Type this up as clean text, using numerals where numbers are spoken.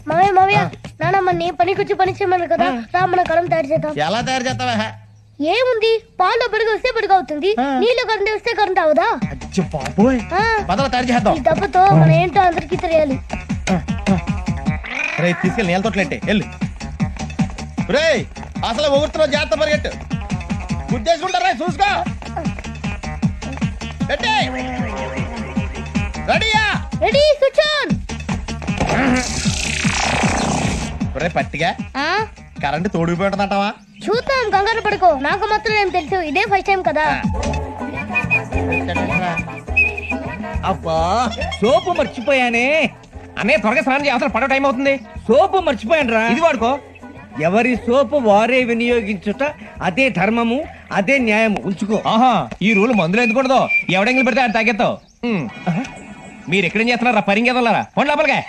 మావయ్య మావయ్య నానమ్మని పనికొచ్చి పని చేయమన్నారు కదా రా మన కలం తయారు చేద్దాం. ఎలా తయారు చేస్తావా? ఏముంది, పాలు పెరుగు వస్తే పెరుగు అవుతుంది, నీళ్ళు కరెంట్ వస్తే కరెంట్ అవుదా? బాబోయ్, పదవ తయారు చేద్దాం. ఈ దెబ్బతో మన ఏంటో అందరికి తెలియాలి. రే తీసుకెళ్ళి నీళ్ళ తోటలేంటే వెళ్ళు. రే అసలు ఊరితో జాగ్రత్త పరిగెట్టు. గుద్దేసుకుంటారా చూసుకో. రెడీయా? Ready, switch on. రే పట్టిగా కరెంట్ తోడిపోతుందంటావా? చూద్దాం, కంగారు పడుకో. నాకు మాత్రం ఏం తెలుసు, ఇదే ఫస్ట్ టైం కదా. అబ్బా సోపు మర్చిపోయానే. అన్నయ్య త్వరగా స్నానం చేయ, అసలు పడవ టైం అవుతుంది. సోపు మర్చిపోయాను రా. ఇది వాడుకో. ఎవరి సోపు వారే వినియోగించుట అదే ధర్మము, అదే న్యాయము. ఉంచుకో. ఆహా, ఈ రూల్ మందులు ఎందుకుండదో, ఎవడెంగిలి పెడితే అది తాగేస్తావు. మీరు ఎక్కడేం చేస్తున్నారా? పరిగెదలారా, పండు లోపలిగా.